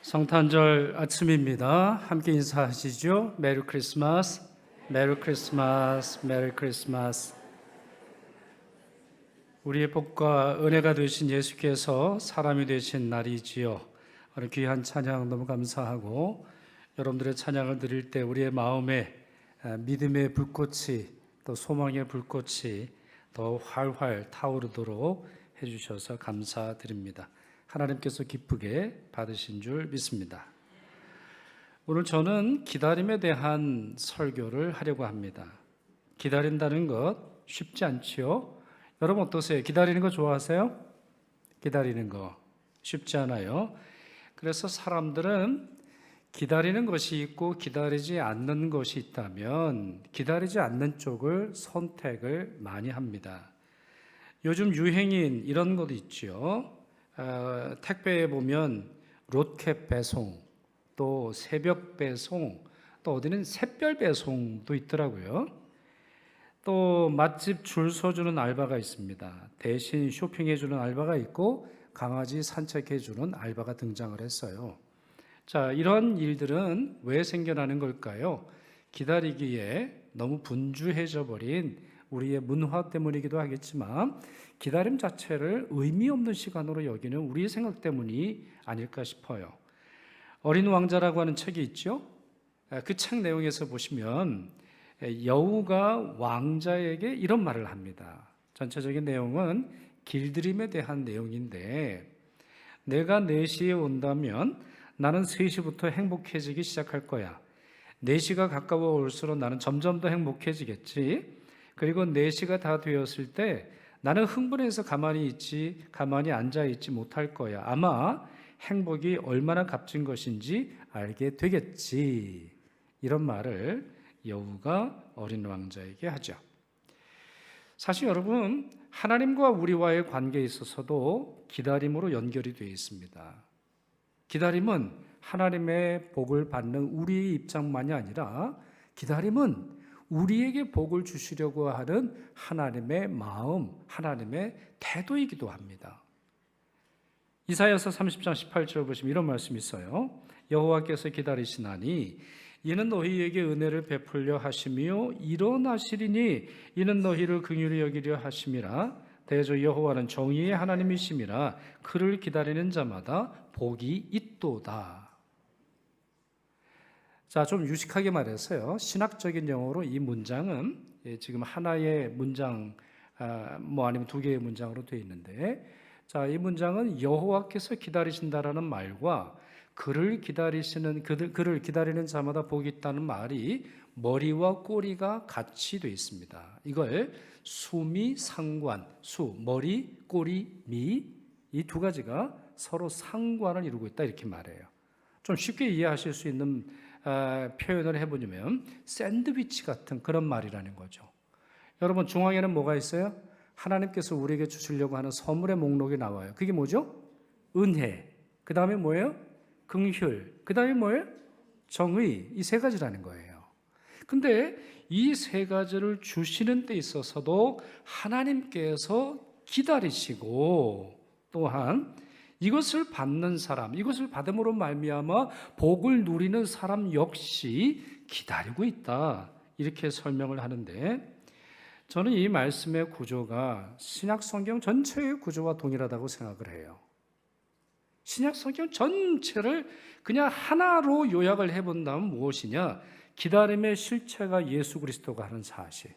성탄절 아침입니다. 함께 인사하시죠. 메리 크리스마스, 메리 크리스마스, 메리 크리스마스. 우리의 복과 은혜가 되신 예수께서 사람이 되신 날이지요. 오늘 귀한 찬양 너무 감사하고 여러분들의 찬양을 드릴 때 우리의 마음에 믿음의 불꽃이 또 소망의 불꽃이 더 활활 타오르도록 해주셔서 감사드립니다. 하나님께서 기쁘게 받으신 줄 믿습니다. 오늘 저는 기다림에 대한 설교를 하려고 합니다. 기다린다는 것 쉽지 않지요? 여러분 어떠세요? 기다리는 거 좋아하세요? 기다리는 거 쉽지 않아요. 그래서 사람들은 기다리는 것이 있고 기다리지 않는 것이 있다면 기다리지 않는 쪽을 선택을 많이 합니다. 요즘 유행인 이런 것도 있죠. 택배에 보면 로켓 배송, 또 새벽 배송, 또 어디는 샛별 배송도 있더라고요. 또 맛집 줄 서주는 알바가 있습니다. 대신 쇼핑해주는 알바가 있고 강아지 산책해주는 알바가 등장을 했어요. 자, 이런 일들은 왜 생겨나는 걸까요? 기다리기에 너무 분주해져 버린 우리의 문화 때문이기도 하겠지만 기다림 자체를 의미 없는 시간으로 여기는 우리의 생각 때문이 아닐까 싶어요. 어린 왕자라고 하는 책이 있죠. 그 책 내용에서 보시면 여우가 왕자에게 이런 말을 합니다. 전체적인 내용은 길들임에 대한 내용인데 내가 4시에 온다면 나는 3시부터 행복해지기 시작할 거야. 4시가 가까워 올수록 나는 점점 더 행복해지겠지. 그리고 4시가 다 되었을 때 나는 흥분해서 가만히 앉아있지 못할 거야. 아마 행복이 얼마나 값진 것인지 알게 되겠지. 이런 말을 여우가 어린 왕자에게 하죠. 사실 여러분, 하나님과 우리와의 관계에 있어서도 기다림으로 연결이 되어 있습니다. 기다림은 하나님의 복을 받는 우리의 입장만이 아니라 기다림은 우리에게 복을 주시려고 하는 하나님의 마음, 하나님의 태도이기도 합니다. 이사야서 30장 18절 보시면 이런 말씀이 있어요. 여호와께서 기다리시나니 이는 너희에게 은혜를 베풀려 하시며 일어나시리니 이는 너희를 긍휼히 여기려 하심이라. 대저 여호와는 정의의 하나님이심이라. 그를 기다리는 자마다 복이 있도다. 자, 좀 유식하게 말해서요. 신학적인 용어로 이 문장은 지금 하나의 문장, 아니면 2개의 문장으로 되어 있는데, 자, 이 문장은 여호와께서 기다리신다라는 말과 그를 기다리는 자마다 복이 있다는 말이 머리와 꼬리가 같이 되어 있습니다. 이걸 수미 상관, 머리, 꼬리, 미, 이 2가지가 서로 상관을 이루고 있다 이렇게 말해요. 좀 쉽게 이해하실 수 있는 표현을 해보면 샌드위치 같은 그런 말이라는 거죠. 여러분 중앙에는 뭐가 있어요? 하나님께서 우리에게 주시려고 하는 선물의 목록이 나와요. 그게 뭐죠? 은혜. 그 다음에 뭐예요? 긍휼. 그 다음에 뭐예요? 정의. 이 3가지라는 거예요. 근데 이 3가지를 주시는 데 있어서도 하나님께서 기다리시고 또한 이것을 받는 사람, 이것을 받음으로 말미암아 복을 누리는 사람 역시 기다리고 있다. 이렇게 설명을 하는데 저는 이 말씀의 구조가 신약 성경 전체의 구조와 동일하다고 생각을 해요. 신약 성경 전체를 그냥 하나로 요약을 해본다면 무엇이냐? 기다림의 실체가 예수 그리스도가 하는 사실.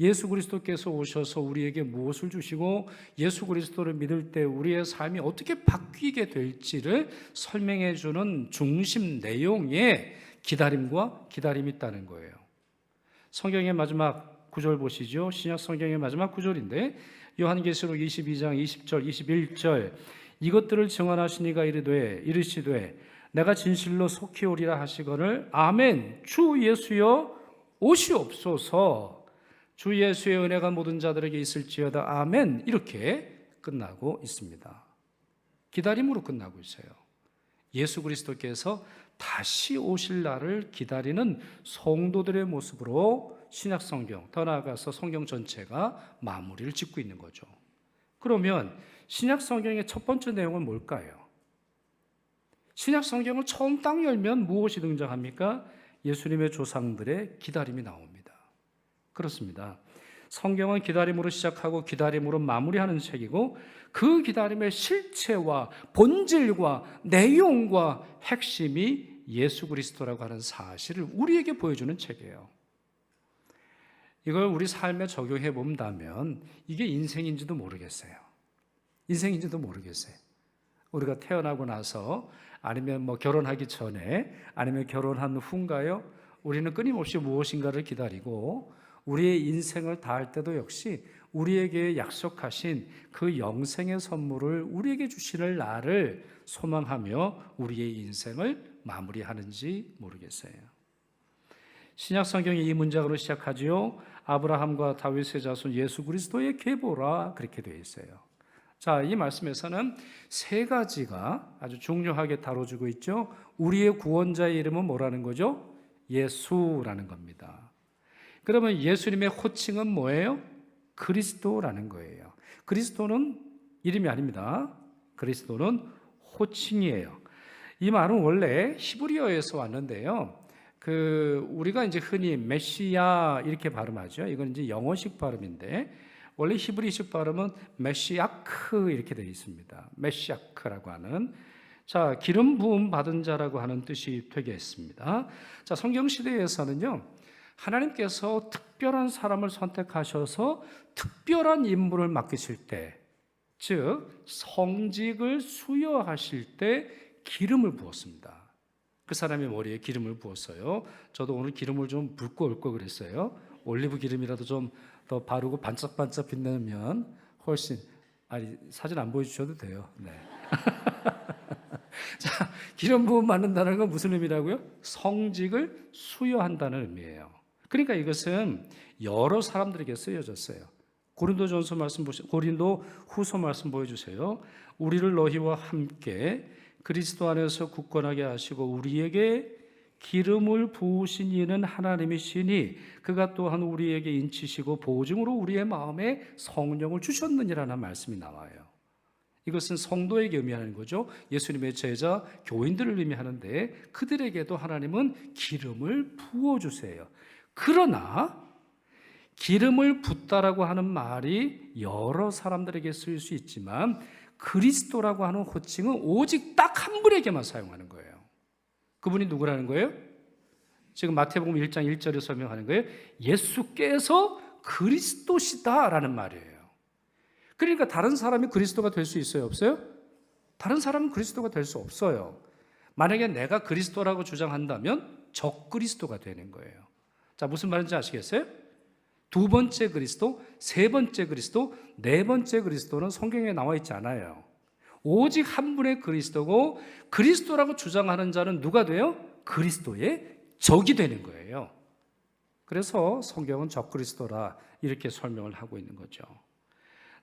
예수 그리스도께서 오셔서 우리에게 무엇을 주시고 예수 그리스도를 믿을 때 우리의 삶이 어떻게 바뀌게 될지를 설명해 주는 중심 내용에 기다림과 기다림이 있다는 거예요. 성경의 마지막 구절 보시죠. 신약 성경의 마지막 구절인데 요한계시록 22장 20절 21절 이것들을 증언하시니가 이르시되 내가 진실로 속히 오리라 하시거늘 아멘. 주 예수여 오시옵소서. 주 예수의 은혜가 모든 자들에게 있을지어다. 아멘. 이렇게 끝나고 있습니다. 기다림으로 끝나고 있어요. 예수 그리스도께서 다시 오실 날을 기다리는 성도들의 모습으로 신약 성경, 더 나아가서 성경 전체가 마무리를 짓고 있는 거죠. 그러면 신약 성경의 첫 번째 내용은 뭘까요? 신약 성경을 처음 딱 열면 무엇이 등장합니까? 예수님의 조상들의 기다림이 나옵니다. 그렇습니다. 성경은 기다림으로 시작하고 기다림으로 마무리하는 책이고 그 기다림의 실체와 본질과 내용과 핵심이 예수 그리스도라고 하는 사실을 우리에게 보여주는 책이에요. 이걸 우리 삶에 적용해 본다면 이게 인생인지도 모르겠어요. 인생인지도 모르겠어요. 우리가 태어나고 나서 아니면 뭐 결혼하기 전에 아니면 결혼한 후인가요? 우리는 끊임없이 무엇인가를 기다리고 우리의 인생을 다할 때도 역시 우리에게 약속하신 그 영생의 선물을 우리에게 주시는 날을 소망하며 우리의 인생을 마무리하는지 모르겠어요. 신약 성경이 이 문장으로 시작하지요. 아브라함과 다윗의 자손 예수 그리스도의 계보라 그렇게 되어 있어요. 자, 이 말씀에서는 세 가지가 아주 중요하게 다뤄지고 있죠. 우리의 구원자의 이름은 뭐라는 거죠? 예수라는 겁니다. 그러면 예수님의 호칭은 뭐예요? 그리스도라는 거예요. 그리스도는 이름이 아닙니다. 그리스도는 호칭이에요. 이 말은 원래 히브리어에서 왔는데요. 우리가 이제 흔히 메시아 이렇게 발음하죠. 이건 이제 영어식 발음인데 원래 히브리식 발음은 메시아크 이렇게 되어 있습니다. 메시아크라고 하는 자 기름 부음 받은 자라고 하는 뜻이 되겠습니다. 자 성경 시대에서는요 하나님께서 특별한 사람을 선택하셔서 특별한 임무를 맡기실 때, 즉 성직을 수여하실 때 기름을 부었습니다. 그 사람의 머리에 기름을 부었어요. 저도 오늘 기름을 좀 붓고 올 거 그랬어요. 올리브 기름이라도 좀 더 바르고 반짝반짝 빛내면 훨씬 사진 안 보여주셔도 돼요. 네. 자, 기름 부음 받는다는 건 무슨 의미라고요? 성직을 수여한다는 의미예요. 그러니까 이것은 여러 사람들에게 쓰여졌어요. 고린도전서 말씀 보시죠. 고린도 후서 말씀 보여주세요. 우리를 너희와 함께 그리스도 안에서 굳건하게 하시고 우리에게 기름을 부으신 이는 하나님이시니 그가 또한 우리에게 인치시고 보증으로 우리의 마음에 성령을 주셨느니라는 말씀이 나와요. 이것은 성도에게 의미하는 거죠. 예수님의 제자 교인들을 의미하는데 그들에게도 하나님은 기름을 부어주세요. 그러나 기름을 붓다라고 하는 말이 여러 사람들에게 쓰일 수 있지만 그리스도라고 하는 호칭은 오직 딱 한 분에게만 사용하는 거예요. 그분이 누구라는 거예요? 지금 마태복음 1장 1절에 설명하는 거예요. 예수께서 그리스도시다라는 말이에요. 그러니까 다른 사람이 그리스도가 될 수 있어요? 없어요? 다른 사람은 그리스도가 될 수 없어요. 만약에 내가 그리스도라고 주장한다면 적그리스도가 되는 거예요. 자, 무슨 말인지 아시겠어요? 두 번째 그리스도, 세 번째 그리스도, 네 번째 그리스도는 성경에 나와 있지 않아요. 오직 한 분의 그리스도고 그리스도라고 주장하는 자는 누가 돼요? 그리스도의 적이 되는 거예요. 그래서 성경은 적그리스도라 이렇게 설명을 하고 있는 거죠.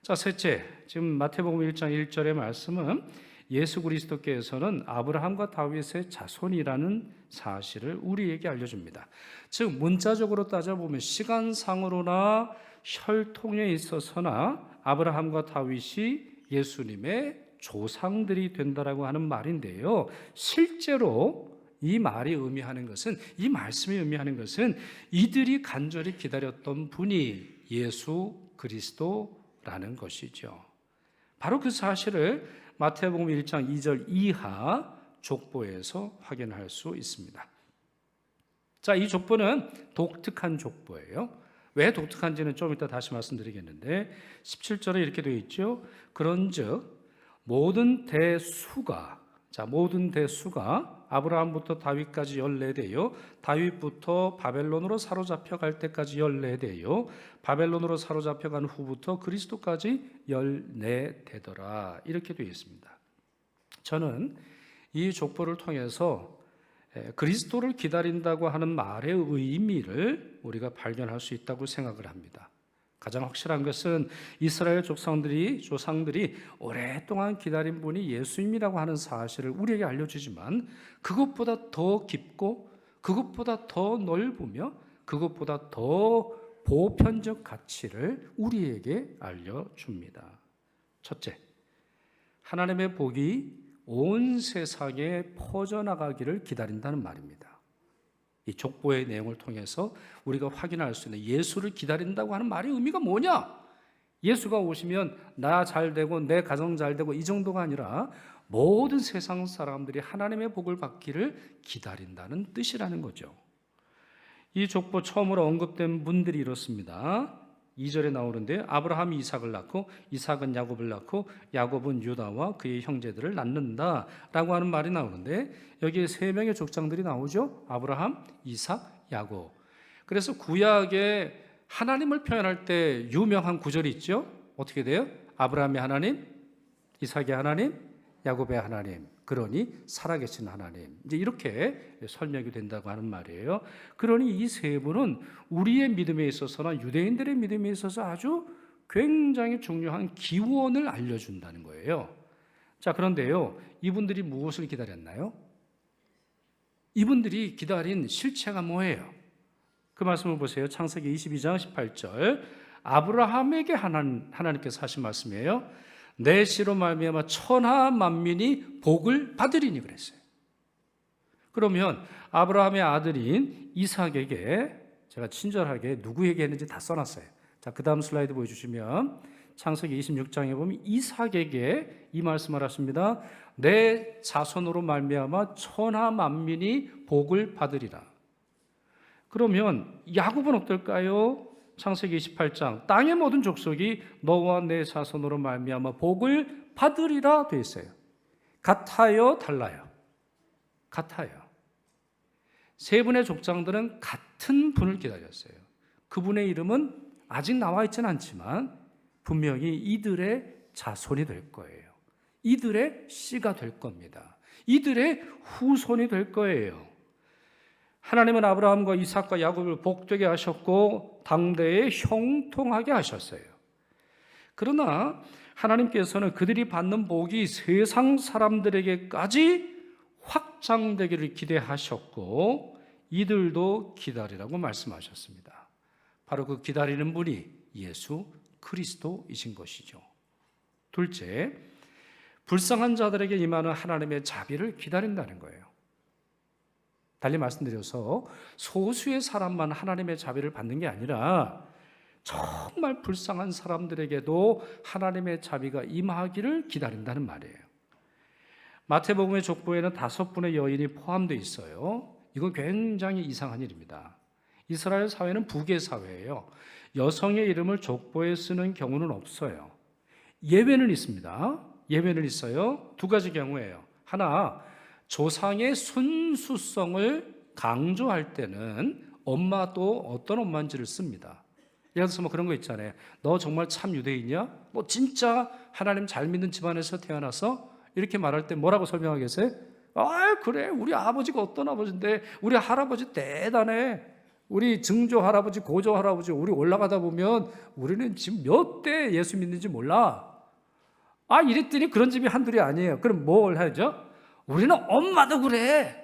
자, 셋째, 지금 마태복음 1장 1절의 말씀은 예수 그리스도께서는 아브라함과 다윗의 자손이라는 사실을 우리에게 알려줍니다. 즉 문자적으로 따져보면 시간상으로나 혈통에 있어서나 아브라함과 다윗이 예수님의 조상들이 된다라고 하는 말인데요. 실제로 이 말이 의미하는 것은, 이 말씀이 의미하는 것은 이들이 간절히 기다렸던 분이 예수 그리스도라는 것이죠. 바로 그 사실을 마태복음 1장 2절 이하 족보에서 확인할 수 있습니다. 자, 이 족보는 독특한 족보예요. 왜 독특한지는 좀 이따 다시 말씀드리겠는데 17절에 이렇게 되어 있죠. 그런즉 모든 대수가 아브라함부터 다윗까지 14대요, 다윗부터 바벨론으로 사로잡혀 갈 때까지 14대요, 바벨론으로 사로잡혀 간 후부터 그리스도까지 14대더라 이렇게 되어 있습니다. 저는 이 족보를 통해서 그리스도를 기다린다고 하는 말의 의미를 우리가 발견할 수 있다고 생각을 합니다. 가장 확실한 것은 이스라엘 조상들이 오랫동안 기다린 분이 예수님이라고 하는 사실을 우리에게 알려주지만 그것보다 더 깊고 그것보다 더 넓으며 그것보다 더 보편적 가치를 우리에게 알려줍니다. 첫째, 하나님의 복이 온 세상에 퍼져나가기를 기다린다는 말입니다. 이 족보의 내용을 통해서 우리가 확인할 수 있는 예수를 기다린다고 하는 말의 의미가 뭐냐? 예수가 오시면 나 잘 되고 내 가정 잘 되고 이 정도가 아니라 모든 세상 사람들이 하나님의 복을 받기를 기다린다는 뜻이라는 거죠. 이 족보 처음으로 언급된 분들이 이렇습니다. 2절에 나오는데 아브라함이 이삭을 낳고 이삭은 야곱을 낳고 야곱은 유다와 그의 형제들을 낳는다라고 하는 말이 나오는데 여기에 세 명의 족장들이 나오죠. 아브라함, 이삭, 야곱. 그래서 구약에 하나님을 표현할 때 유명한 구절이 있죠. 어떻게 돼요? 아브라함의 하나님, 이삭의 하나님, 야곱의 하나님, 그러니 살아계신 하나님. 이제 이렇게 설명이 된다고 하는 말이에요. 그러니 이 세 분은 우리의 믿음에 있어서나 유대인들의 믿음에 있어서 아주 굉장히 중요한 기원을 알려준다는 거예요. 자, 그런데요, 이분들이 무엇을 기다렸나요? 이분들이 기다린 실체가 뭐예요? 그 말씀을 보세요. 창세기 22장 18절. 아브라함에게 하나님께서 하신 말씀이에요. 내 씨로 말미암아 천하 만민이 복을 받으리니 그랬어요. 그러면 아브라함의 아들인 이삭에게 제가 친절하게 누구에게 했는지 다 써놨어요. 자, 그 다음 슬라이드 보여주시면 창세기 26장에 보면 이삭에게 이 말씀을 하십니다. 내 자손으로 말미암아 천하 만민이 복을 받으리라. 그러면 야곱은 어떨까요? 창세기 28장 땅의 모든 족속이 너와 내 자손으로 말미암아 복을 받으리라 되어 있어요. 같아요, 달라요? 같아요. 세 분의 족장들은 같은 분을 기다렸어요. 그분의 이름은 아직 나와 있지는 않지만 분명히 이들의 자손이 될 거예요. 이들의 씨가 될 겁니다. 이들의 후손이 될 거예요. 하나님은 아브라함과 이삭과 야곱을 복되게 하셨고 당대에 형통하게 하셨어요. 그러나 하나님께서는 그들이 받는 복이 세상 사람들에게까지 확장되기를 기대하셨고 이들도 기다리라고 말씀하셨습니다. 바로 그 기다리는 분이 예수 그리스도이신 것이죠. 둘째, 불쌍한 자들에게 임하는 하나님의 자비를 기다린다는 거예요. 달리 말씀드려서 소수의 사람만 하나님의 자비를 받는 게 아니라 정말 불쌍한 사람들에게도 하나님의 자비가 임하기를 기다린다는 말이에요. 마태복음의 족보에는 5분의 여인이 포함되어 있어요. 이건 굉장히 이상한 일입니다. 이스라엘 사회는 북의 사회예요. 여성의 이름을 족보에 쓰는 경우는 없어요. 예외는 있습니다. 예외는 있어요. 2가지 경우예요. 하나, 조상의 순수성을 강조할 때는 엄마도 어떤 엄마인지를 씁니다. 예를 들어서 뭐 그런 거 있잖아요. 너 정말 참 유대인이야? 뭐 진짜 하나님 잘 믿는 집안에서 태어나서? 이렇게 말할 때 뭐라고 설명하겠어요? 아, 그래. 우리 아버지가 어떤 아버지인데 우리 할아버지 대단해. 우리 증조 할아버지, 고조 할아버지 우리 올라가다 보면 우리는 지금 몇 대 예수 믿는지 몰라. 아, 이랬더니 그런 집이 한둘이 아니에요. 그럼 뭘 하죠? 우리는 엄마도 그래.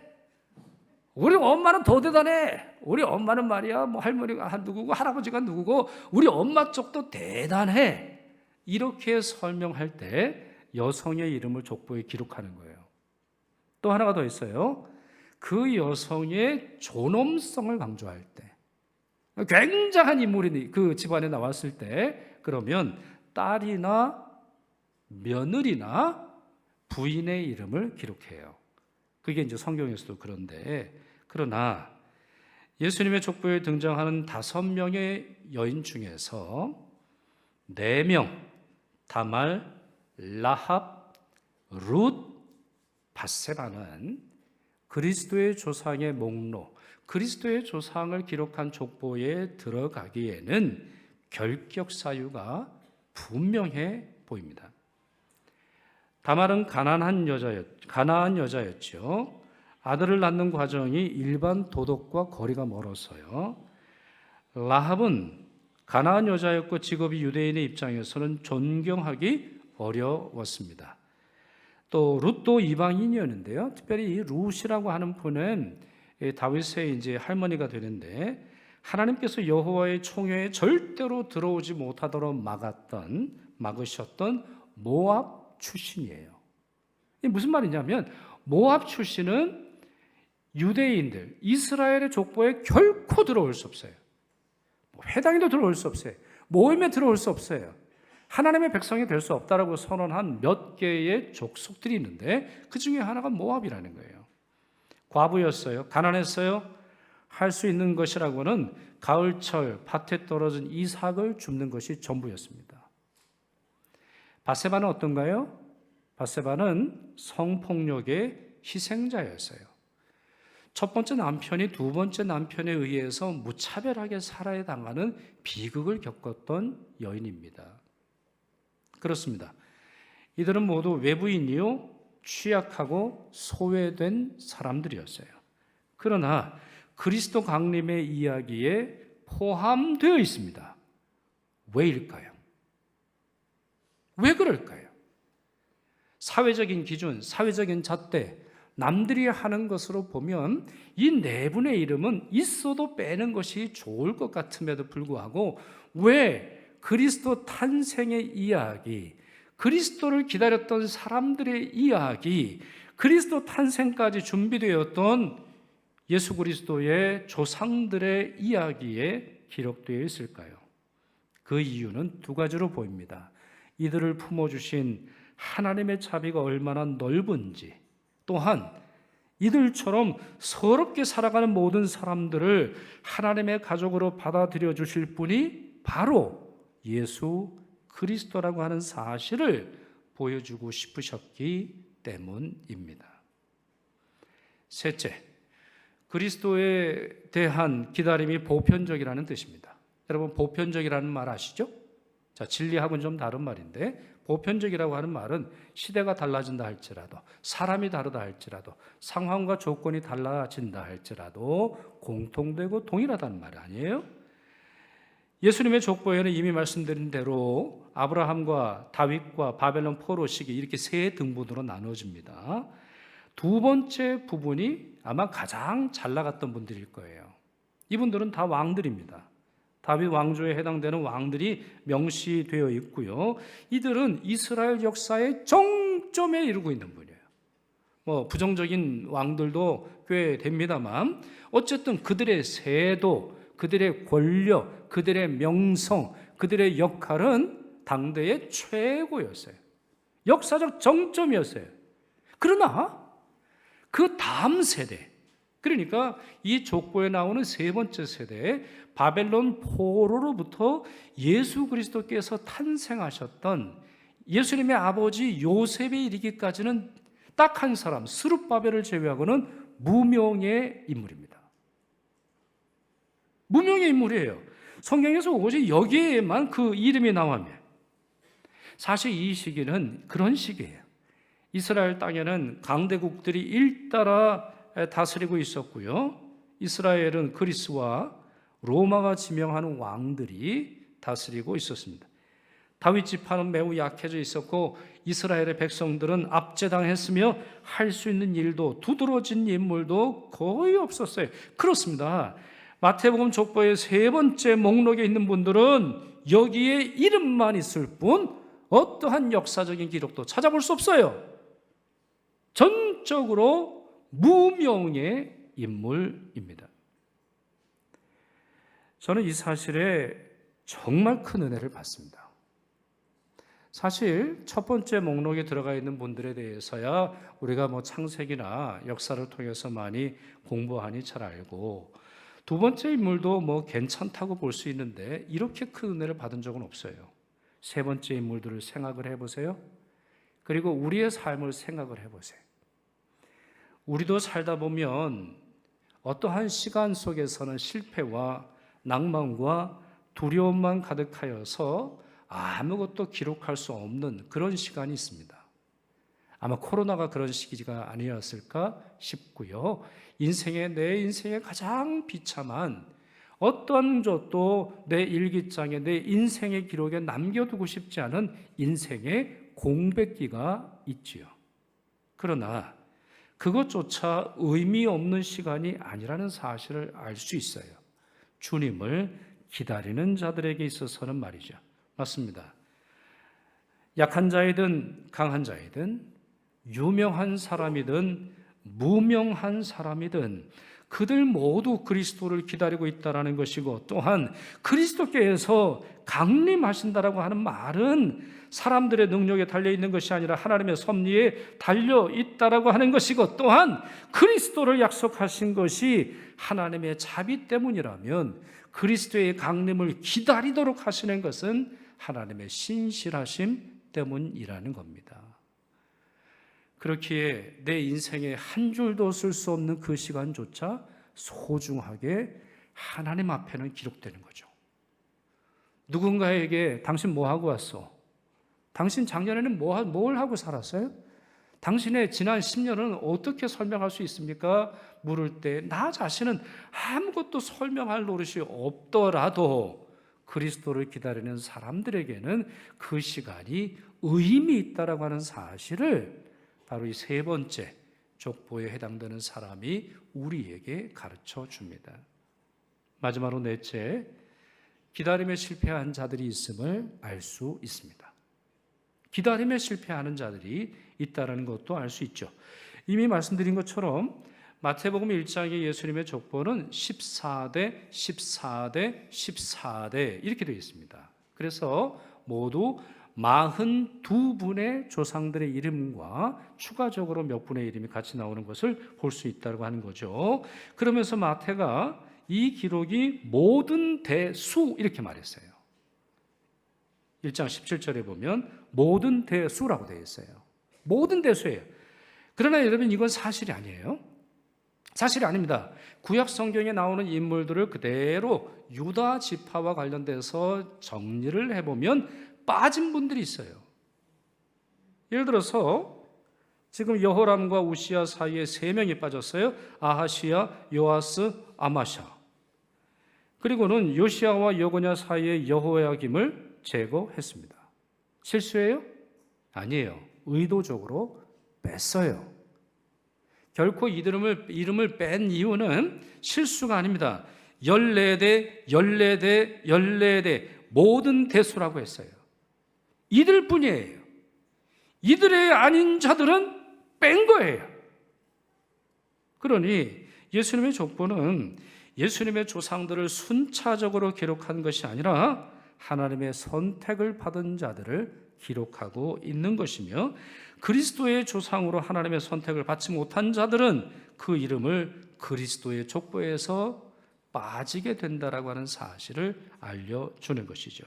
우리 엄마는 더 대단해. 우리 엄마는 말이야, 뭐 할머니가 누구고 할아버지가 누구고 우리 엄마 쪽도 대단해. 이렇게 설명할 때 여성의 이름을 족보에 기록하는 거예요. 또 하나가 더 있어요. 그 여성의 존엄성을 강조할 때, 굉장한 인물이 그 집안에 나왔을 때, 그러면 딸이나 며느리나 부인의 이름을 기록해요. 그게 이제 성경에서도 그런데, 그러나 예수님의 족보에 등장하는 5명의 여인 중에서 4명, 다말, 라합, 룻, 바세바는 그리스도의 조상의 목록, 그리스도의 조상을 기록한 족보에 들어가기에는 결격 사유가 분명해 보입니다. 다말은 가난한 여자였죠. 아들을 낳는 과정이 일반 도덕과 거리가 멀었어요. 라합은 가난한 여자였고 직업이 유대인의 입장에서는 존경하기 어려웠습니다. 또 룻도 이방인이었는데요. 특별히 이 룻이라고 하는 분은 다윗의 이제 할머니가 되는데 하나님께서 여호와의 총회에 절대로 들어오지 못하도록 막으셨던 모압 출신이에요. 이게 무슨 말이냐면 모압 출신은 유대인들, 이스라엘의 족보에 결코 들어올 수 없어요. 회당에도 들어올 수 없어요. 모임에 들어올 수 없어요. 하나님의 백성이 될 수 없다라고 선언한 몇 개의 족속들이 있는데 그 중에 하나가 모압이라는 거예요. 과부였어요. 가난했어요. 할 수 있는 것이라고는 가을철 밭에 떨어진 이삭을 줍는 것이 전부였습니다. 밧세바는 어떤가요? 밧세바는 성폭력의 희생자였어요. 첫 번째 남편이 두 번째 남편에 의해서 무차별하게 살아야 당하는 비극을 겪었던 여인입니다. 그렇습니다. 이들은 모두 외부인이요 취약하고 소외된 사람들이었어요. 그러나 그리스도 강림의 이야기에 포함되어 있습니다. 왜일까요? 왜 그럴까요? 사회적인 기준, 사회적인 잣대, 남들이 하는 것으로 보면 이 네 분의 이름은 있어도 빼는 것이 좋을 것 같음에도 불구하고 왜 그리스도 탄생의 이야기, 그리스도를 기다렸던 사람들의 이야기, 그리스도 탄생까지 준비되었던 예수 그리스도의 조상들의 이야기에 기록되어 있을까요? 그 이유는 두 가지로 보입니다. 이들을 품어주신 하나님의 자비가 얼마나 넓은지, 또한 이들처럼 서럽게 살아가는 모든 사람들을 하나님의 가족으로 받아들여 주실 분이 바로 예수 그리스도라고 하는 사실을 보여주고 싶으셨기 때문입니다. 셋째, 그리스도에 대한 기다림이 보편적이라는 뜻입니다. 여러분, 보편적이라는 말 아시죠? 자, 진리하고는 좀 다른 말인데, 보편적이라고 하는 말은 시대가 달라진다 할지라도, 사람이 다르다 할지라도, 상황과 조건이 달라진다 할지라도 공통되고 동일하다는 말 아니에요? 예수님의 족보에는 이미 말씀드린 대로 아브라함과 다윗과 바벨론 포로 시기 이렇게 세 등분으로 나눠집니다. 두 번째 부분이 아마 가장 잘 나갔던 분들일 거예요. 이분들은 다 왕들입니다. 다윗 왕조에 해당되는 왕들이 명시되어 있고요. 이들은 이스라엘 역사의 정점에 이르고 있는 분이에요. 부정적인 왕들도 꽤 됩니다만 어쨌든 그들의 세도, 그들의 권력, 그들의 명성, 그들의 역할은 당대의 최고였어요. 역사적 정점이었어요. 그러나 그 다음 세대, 그러니까 이 족보에 나오는 세 번째 세대, 바벨론 포로로부터 예수 그리스도께서 탄생하셨던 예수님의 아버지 요셉에 이르기까지는 딱 한 사람, 스룹바벨을 제외하고는 무명의 인물입니다. 무명의 인물이에요. 성경에서 오직 여기에만 그 이름이 나오면, 사실 이 시기는 그런 시기예요. 이스라엘 땅에는 강대국들이 일따라 다스리고 있었고요. 이스라엘은 그리스와 로마가 지명하는 왕들이 다스리고 있었습니다. 다윗 지파는 매우 약해져 있었고 이스라엘의 백성들은 압제당했으며 할 수 있는 일도 두드러진 인물도 거의 없었어요. 그렇습니다. 마태복음 족보의 세 번째 목록에 있는 분들은 여기에 이름만 있을 뿐 어떠한 역사적인 기록도 찾아볼 수 없어요. 전적으로 무명의 인물입니다. 저는 이 사실에 정말 큰 은혜를 받습니다. 사실 첫 번째 목록에 들어가 있는 분들에 대해서야 우리가 창세기나 역사를 통해서 많이 공부하니 잘 알고, 두 번째 인물도 괜찮다고 볼 수 있는데 이렇게 큰 은혜를 받은 적은 없어요. 세 번째 인물들을 생각을 해보세요. 그리고 우리의 삶을 생각을 해보세요. 우리도 살다 보면 어떠한 시간 속에서는 실패와 낭만과 두려움만 가득하여서 아무것도 기록할 수 없는 그런 시간이 있습니다. 아마 코로나가 그런 시기가 아니었을까 싶고요. 내 인생의 가장 비참한 어떤 것도 내 일기장에, 내 인생의 기록에 남겨두고 싶지 않은 인생의 공백기가 있지요. 그러나 그것조차 의미 없는 시간이 아니라는 사실을 알 수 있어요. 주님을 기다리는 자들에게 있어서는 말이죠. 맞습니다. 약한 자이든 강한 자이든 유명한 사람이든 무명한 사람이든 그들 모두 그리스도를 기다리고 있다라는 것이고, 또한 그리스도께서 강림하신다라고 하는 말은 사람들의 능력에 달려 있는 것이 아니라 하나님의 섭리에 달려 있다라고 하는 것이고, 또한 그리스도를 약속하신 것이 하나님의 자비 때문이라면 그리스도의 강림을 기다리도록 하시는 것은 하나님의 신실하심 때문이라는 겁니다. 그렇기에 내 인생에 한 줄도 쓸 수 없는 그 시간조차 소중하게 하나님 앞에는 기록되는 거죠. 누군가에게 당신 뭐 하고 왔어? 당신 작년에는 뭘 하고 살았어요? 당신의 지난 10년은 어떻게 설명할 수 있습니까? 물을 때 나 자신은 아무것도 설명할 노릇이 없더라도 그리스도를 기다리는 사람들에게는 그 시간이 의미 있다라고 하는 사실을 바로 이 세 번째 족보에 해당되는 사람이 우리에게 가르쳐 줍니다. 마지막으로 넷째, 기다림에 실패한 자들이 있음을 알 수 있습니다. 기다림에 실패하는 자들이 있다는 것도 알 수 있죠. 이미 말씀드린 것처럼 마태복음 1장의 예수님의 족보는 14대, 14대, 14대 이렇게 되어 있습니다. 그래서 모두 42분의 조상들의 이름과 추가적으로 몇 분의 이름이 같이 나오는 것을 볼 수 있다고 하는 거죠. 그러면서 마태가 이 기록이 모든 대수 이렇게 말했어요. 1장 17절에 보면 모든 대수라고 되어 있어요. 모든 대수예요. 그러나 여러분, 이건 사실이 아니에요. 사실이 아닙니다. 구약 성경에 나오는 인물들을 그대로 유다 지파와 관련돼서 정리를 해보면 빠진 분들이 있어요. 예를 들어서 지금 여호람과 우시야 사이에 3명이 빠졌어요. 아하시야, 요아스, 아마샤. 그리고는 요시야와 여고냐 사이에 여호야김을 제거했습니다. 실수예요? 아니에요. 의도적으로 뺐어요. 결코 이름을 뺀 이유는 실수가 아닙니다. 14대, 14대, 14대 모든 대수라고 했어요. 이들 뿐이에요. 이들의 아닌 자들은 뺀 거예요. 그러니 예수님의 족보는 예수님의 조상들을 순차적으로 기록한 것이 아니라 하나님의 선택을 받은 자들을 기록하고 있는 것이며, 그리스도의 조상으로 하나님의 선택을 받지 못한 자들은 그 이름을 그리스도의 족보에서 빠지게 된다라고 하는 사실을 알려주는 것이죠.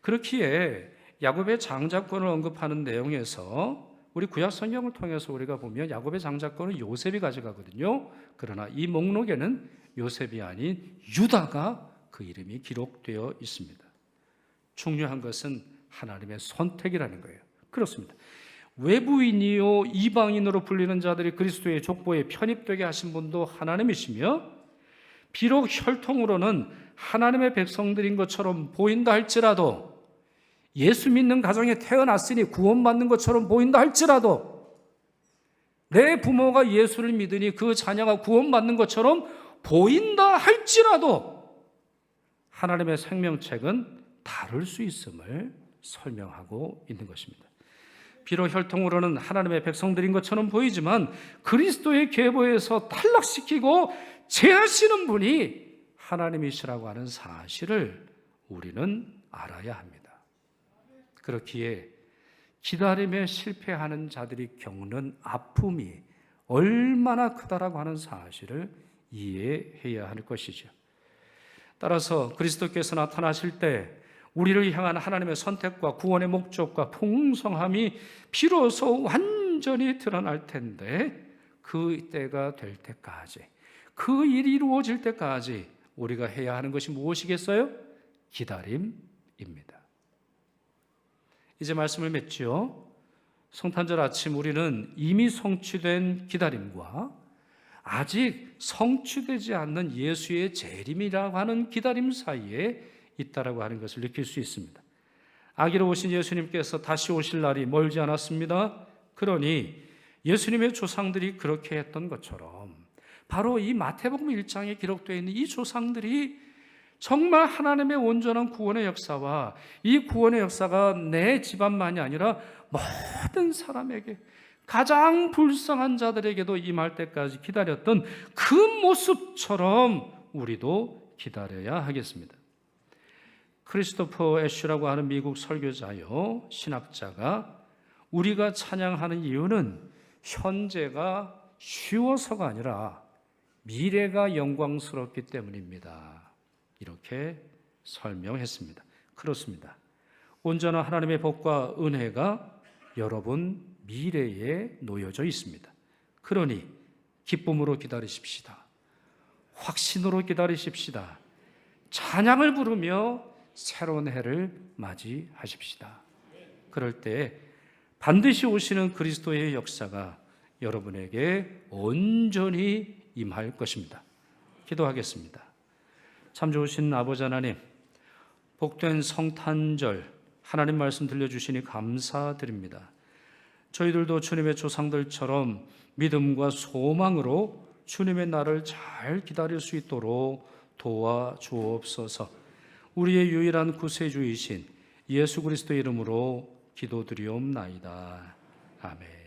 그렇기에 야곱의 장자권을 언급하는 내용에서 우리 구약 성경을 통해서 우리가 보면 야곱의 장자권은 요셉이 가져가거든요. 그러나 이 목록에는 요셉이 아닌 유다가 그 이름이 기록되어 있습니다. 중요한 것은 하나님의 선택이라는 거예요. 그렇습니다. 외부인이요 이방인으로 불리는 자들이 그리스도의 족보에 편입되게 하신 분도 하나님이시며, 비록 혈통으로는 하나님의 백성들인 것처럼 보인다 할지라도, 예수 믿는 가정에 태어났으니 구원받는 것처럼 보인다 할지라도, 내 부모가 예수를 믿으니 그 자녀가 구원받는 것처럼 보인다 할지라도 하나님의 생명책은 다를 수 있음을 설명하고 있는 것입니다. 비록 혈통으로는 하나님의 백성들인 것처럼 보이지만 그리스도의 계보에서 탈락시키고 제하시는 분이 하나님이시라고 하는 사실을 우리는 알아야 합니다. 그렇기에 기다림에 실패하는 자들이 겪는 아픔이 얼마나 크다라고 하는 사실을 이해해야 할 것이죠. 따라서 그리스도께서 나타나실 때 우리를 향한 하나님의 선택과 구원의 목적과 풍성함이 비로소 완전히 드러날 텐데, 그 때가 될 때까지, 그 일이 이루어질 때까지 우리가 해야 하는 것이 무엇이겠어요? 기다림입니다. 이제 말씀을 맺죠. 성탄절 아침 우리는 이미 성취된 기다림과 아직 성취되지 않는 예수의 재림이라고 하는 기다림 사이에 있다라고 하는 것을 느낄 수 있습니다. 아기로 오신 예수님께서 다시 오실 날이 멀지 않았습니다. 그러니 예수님의 조상들이 그렇게 했던 것처럼 바로 이 마태복음 1장에 기록되어 있는 이 조상들이 정말 하나님의 온전한 구원의 역사와 이 구원의 역사가 내 집안만이 아니라 모든 사람에게, 가장 불쌍한 자들에게도 임할 때까지 기다렸던 그 모습처럼 우리도 기다려야 하겠습니다. 크리스토퍼 애쉬라고 하는 미국 설교자요, 신학자가 우리가 찬양하는 이유는 현재가 쉬워서가 아니라 미래가 영광스럽기 때문입니다. 이렇게 설명했습니다. 그렇습니다. 온전한 하나님의 복과 은혜가 여러분 미래에 놓여져 있습니다. 그러니 기쁨으로 기다리십시다. 확신으로 기다리십시다. 찬양을 부르며 새로운 해를 맞이하십시다. 그럴 때 반드시 오시는 그리스도의 역사가 여러분에게 온전히 임할 것입니다. 기도하겠습니다. 참 좋으신 아버지 하나님, 복된 성탄절 하나님 말씀 들려주시니 감사드립니다. 저희들도 주님의 조상들처럼 믿음과 소망으로 주님의 날을 잘 기다릴 수 있도록 도와주옵소서. 우리의 유일한 구세주이신 예수 그리스도의 이름으로 기도드리옵나이다. 아멘.